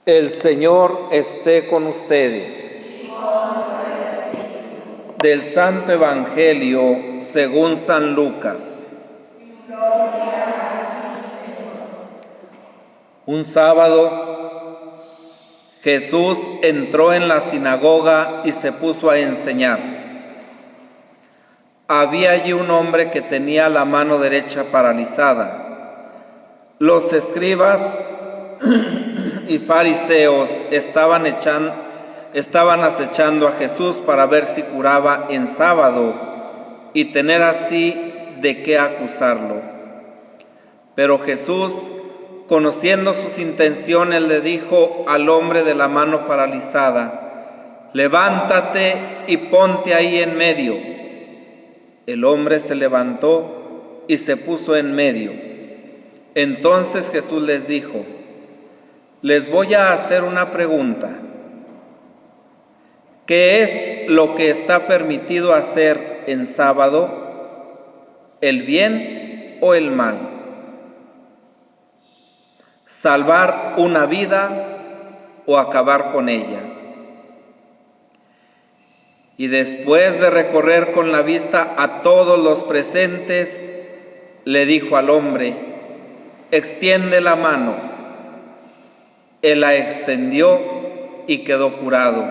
El Señor esté con ustedes. Del Santo Evangelio según San Lucas. Un sábado, Jesús entró en la sinagoga y se puso a enseñar. Había allí un hombre que tenía la mano derecha paralizada. Los escribas y fariseos estaban acechando a Jesús para ver si curaba en sábado y tener así de qué acusarlo. Pero Jesús, conociendo sus intenciones, le dijo al hombre de la mano paralizada: levántate y ponte ahí en medio. El hombre se levantó y se puso en medio. Entonces Jesús les dijo: les voy a hacer una pregunta. ¿Qué es lo que está permitido hacer en sábado? ¿El bien o el mal? ¿Salvar una vida o acabar con ella? Y después de recorrer con la vista a todos los presentes, le dijo al hombre: extiende la mano. Él la extendió y quedó curado.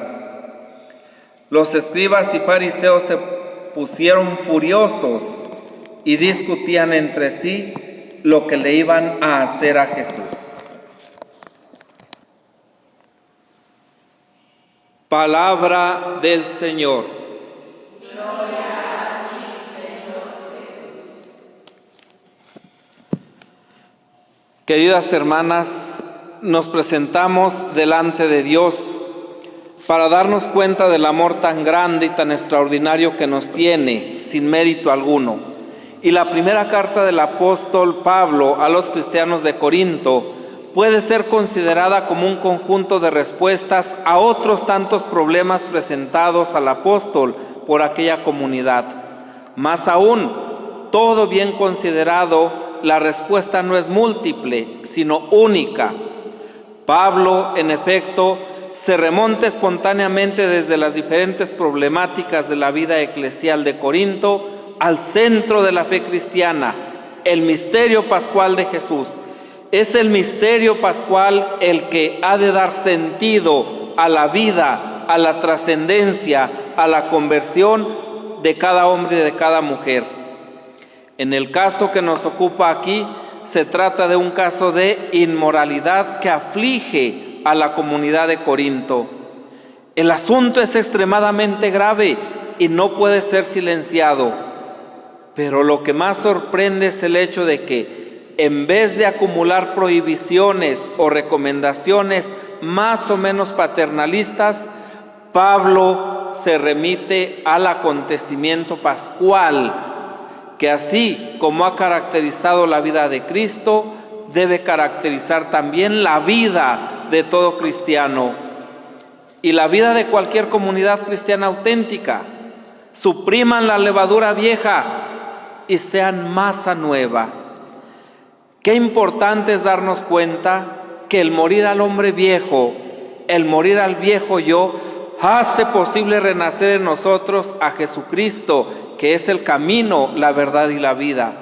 Los escribas y fariseos se pusieron furiosos y discutían entre sí lo que le iban a hacer a Jesús. Palabra del Señor. Gloria a ti, Señor Jesús. Queridas hermanas, nos presentamos delante de Dios para darnos cuenta del amor tan grande y tan extraordinario que nos tiene sin mérito alguno. Y la primera carta del apóstol Pablo a los cristianos de Corinto puede ser considerada como un conjunto de respuestas a otros tantos problemas presentados al apóstol por aquella comunidad. Más aún, todo bien considerado, la respuesta no es múltiple, sino única. Pablo, en efecto, se remonta espontáneamente desde las diferentes problemáticas de la vida eclesial de Corinto al centro de la fe cristiana, el misterio pascual de Jesús. Es el misterio pascual el que ha de dar sentido a la vida, a la trascendencia, a la conversión de cada hombre y de cada mujer. En el caso que nos ocupa aquí, se trata de un caso de inmoralidad que aflige a la comunidad de Corinto. El asunto es extremadamente grave y no puede ser silenciado. Pero lo que más sorprende es el hecho de que, en vez de acumular prohibiciones o recomendaciones más o menos paternalistas, Pablo se remite al acontecimiento pascual, que así como ha caracterizado la vida de Cristo, debe caracterizar también la vida de todo cristiano y la vida de cualquier comunidad cristiana auténtica. Supriman la levadura vieja y sean masa nueva. Qué importante es darnos cuenta que el morir al hombre viejo, el morir al viejo yo, hace posible renacer en nosotros a Jesucristo, que es el camino, la verdad y la vida,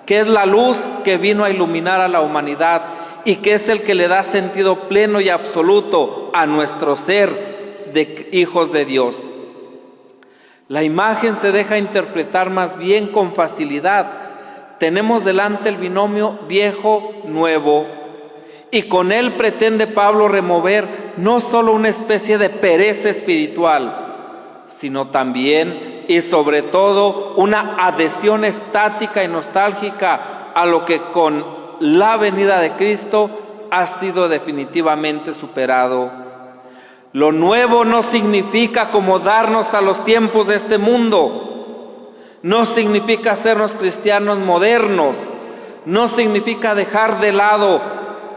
que es la luz que vino a iluminar a la humanidad y que es el que le da sentido pleno y absoluto a nuestro ser de hijos de Dios. La imagen se deja interpretar más bien con facilidad. Tenemos delante el binomio viejo-nuevo y con él pretende Pablo remover no solo una especie de pereza espiritual, sino también y sobre todo una adhesión estática y nostálgica a lo que con la venida de Cristo ha sido definitivamente superado. Lo nuevo no significa acomodarnos a los tiempos de este mundo, no significa hacernos cristianos modernos, no significa dejar de lado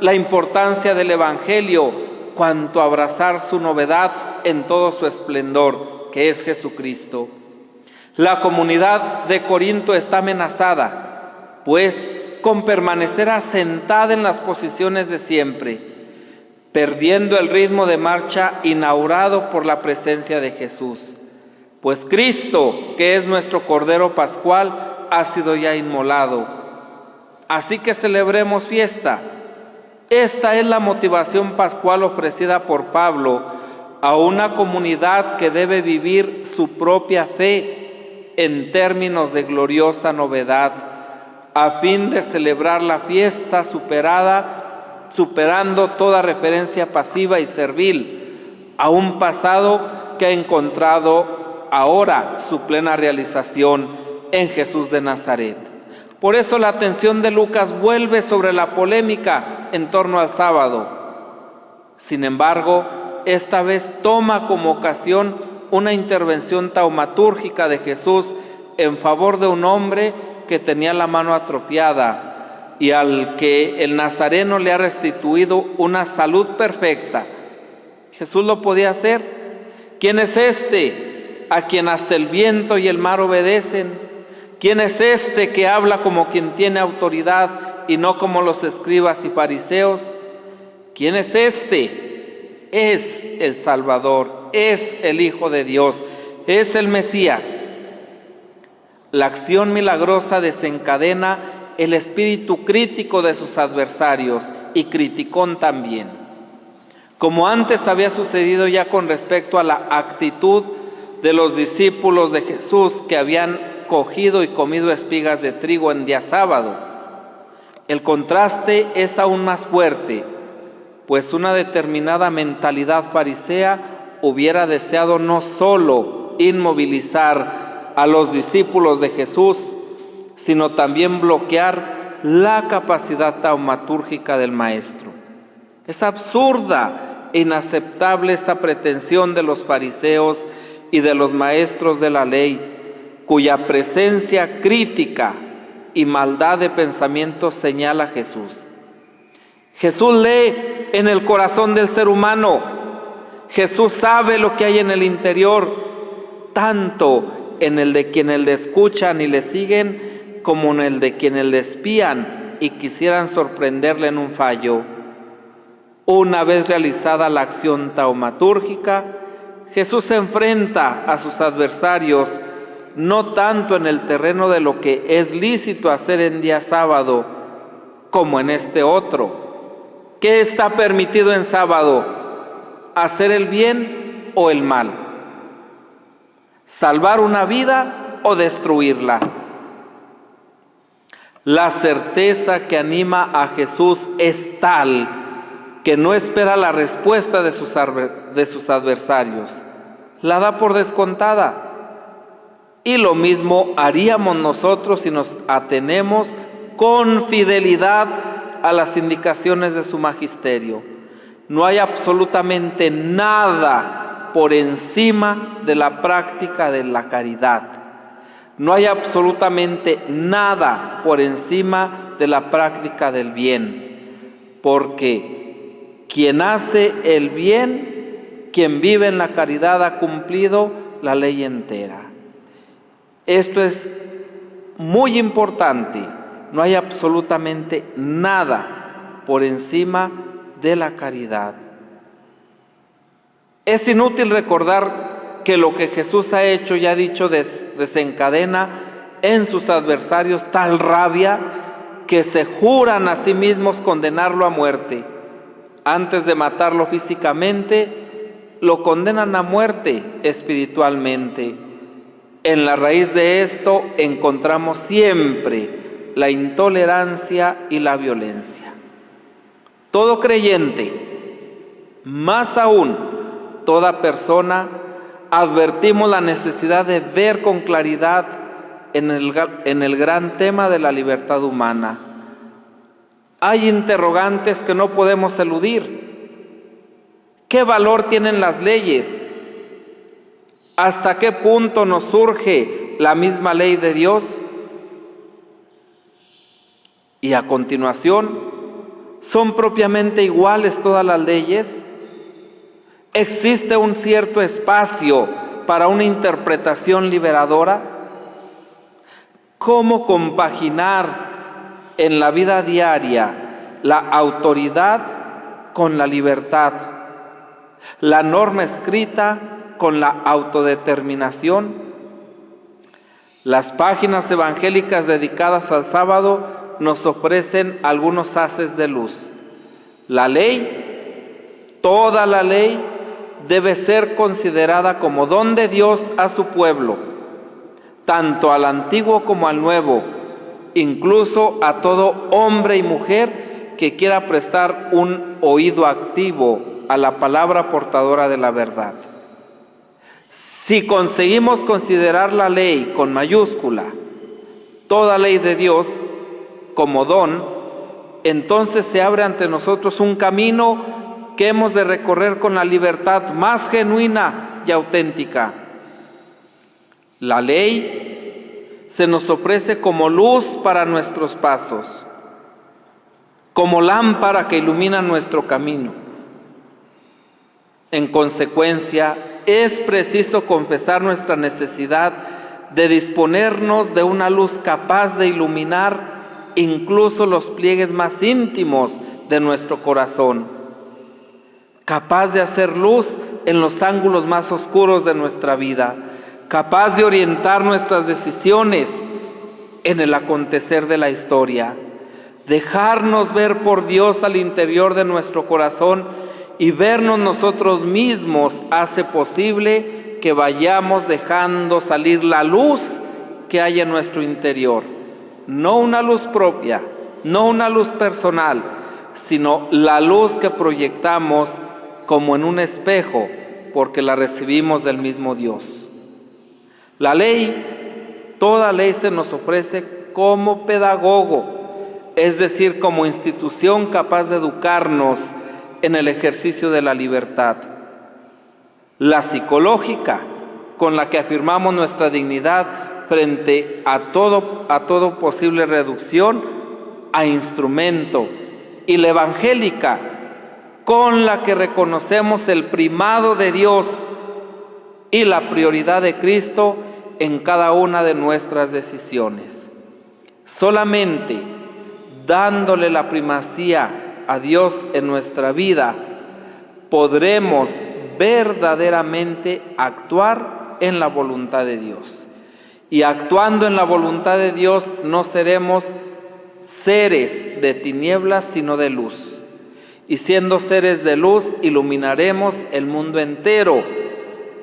la importancia del Evangelio, cuanto abrazar su novedad en todo su esplendor, que es Jesucristo. La comunidad de Corinto está amenazada, pues, con permanecer asentada en las posiciones de siempre. perdiendo el ritmo de marcha inaugurado por la presencia de Jesús. Pues Cristo, que es nuestro Cordero Pascual, ha sido ya inmolado. Así que celebremos fiesta. Esta es la motivación pascual ofrecida por Pablo a una comunidad que debe vivir su propia fe en términos de gloriosa novedad, a fin de celebrar la fiesta superando toda referencia pasiva y servil a un pasado que ha encontrado ahora su plena realización en Jesús de Nazaret. Por eso la atención de Lucas vuelve sobre la polémica en torno al sábado. Sin embargo, esta vez toma como ocasión una intervención taumatúrgica de Jesús en favor de un hombre que tenía la mano atrofiada y al que el nazareno le ha restituido una salud perfecta. Jesús lo podía hacer. ¿Quién es este a quien hasta el viento y el mar obedecen? ¿Quién es este que habla como quien tiene autoridad y no como los escribas y fariseos? ¿Quién es este? Es el Salvador, es el Hijo de Dios, es el Mesías. La acción milagrosa desencadena el espíritu crítico de sus adversarios y criticón también. Como antes había sucedido ya con respecto a la actitud de los discípulos de Jesús que habían cogido y comido espigas de trigo en día sábado. El contraste es aún más fuerte, pues una determinada mentalidad farisea hubiera deseado no solo inmovilizar a los discípulos de Jesús, sino también bloquear la capacidad taumatúrgica del Maestro. Es absurda e inaceptable esta pretensión de los fariseos y de los maestros de la ley, cuya presencia crítica y maldad de pensamiento señala Jesús. Jesús lee en el corazón del ser humano. Jesús sabe lo que hay en el interior, tanto en el de quienes le escuchan y le siguen, como en el de quienes le espían y quisieran sorprenderle en un fallo. Una vez realizada la acción taumatúrgica, Jesús se enfrenta a sus adversarios no tanto en el terreno de lo que es lícito hacer en día sábado, como en este otro. ¿Qué está permitido en sábado? ¿Hacer el bien o el mal? ¿Salvar una vida o destruirla? La certeza que anima a Jesús es tal que no espera la respuesta de sus adversarios. La da por descontada. Y lo mismo haríamos nosotros si nos atenemos con fidelidad a las indicaciones de su magisterio. No hay absolutamente nada por encima de la práctica de la caridad. No hay absolutamente nada por encima de la práctica del bien. Porque quien hace el bien, quien vive en la caridad, ha cumplido la ley entera. Esto es muy importante. No hay absolutamente nada por encima de la caridad. Es inútil recordar que lo que Jesús ha hecho y ha dicho desencadena en sus adversarios tal rabia que se juran a sí mismos condenarlo a muerte. Antes de matarlo físicamente, lo condenan a muerte espiritualmente. En la raíz de esto encontramos siempre la intolerancia y la violencia. Todo creyente, más aún toda persona, advertimos la necesidad de ver con claridad en el gran tema de la libertad humana. Hay interrogantes que no podemos eludir. ¿Qué valor tienen las leyes? ¿Hasta qué punto nos surge la misma ley de Dios? Y a continuación, ¿son propiamente iguales todas las leyes? ¿Existe un cierto espacio para una interpretación liberadora? ¿Cómo compaginar en la vida diaria la autoridad con la libertad, la norma escrita con la autodeterminación. Las páginas evangélicas dedicadas al sábado nos ofrecen algunos haces de luz. La ley, toda la ley, debe ser considerada como don de Dios a su pueblo, tanto al antiguo como al nuevo, incluso a todo hombre y mujer que quiera prestar un oído activo a la palabra portadora de la verdad. Si conseguimos considerar la ley con mayúscula, toda ley de Dios, como don, entonces se abre ante nosotros un camino que hemos de recorrer con la libertad más genuina y auténtica. La ley se nos ofrece como luz para nuestros pasos, como lámpara que ilumina nuestro camino. En consecuencia, es preciso confesar nuestra necesidad de disponernos de una luz capaz de iluminar incluso los pliegues más íntimos de nuestro corazón, capaz de hacer luz en los ángulos más oscuros de nuestra vida, capaz de orientar nuestras decisiones en el acontecer de la historia. Dejarnos ver por Dios al interior de nuestro corazón y vernos nosotros mismos hace posible que vayamos dejando salir la luz que hay en nuestro interior. No una luz propia, no una luz personal, sino la luz que proyectamos como en un espejo, porque la recibimos del mismo Dios. La ley, toda ley se nos ofrece como pedagogo, es decir, como institución capaz de educarnos en el ejercicio de la libertad. La psicológica, con la que afirmamos nuestra dignidad frente a todo posible reducción a instrumento, y la evangélica, con la que reconocemos el primado de Dios y la prioridad de Cristo en cada una de nuestras decisiones. Solamente dándole la primacía a Dios en nuestra vida, podremos verdaderamente actuar en la voluntad de Dios. Y actuando en la voluntad de Dios, no seremos seres de tinieblas, sino de luz. Y siendo seres de luz, iluminaremos el mundo entero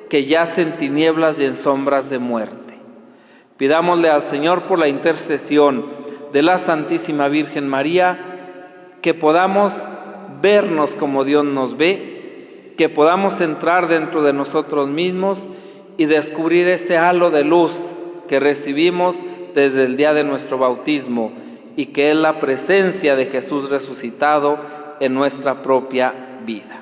que yace en tinieblas y en sombras de muerte. Pidámosle al Señor, por la intercesión de la Santísima Virgen María, que podamos vernos como Dios nos ve, que podamos entrar dentro de nosotros mismos y descubrir ese halo de luz que recibimos desde el día de nuestro bautismo y que es la presencia de Jesús resucitado en nuestra propia vida.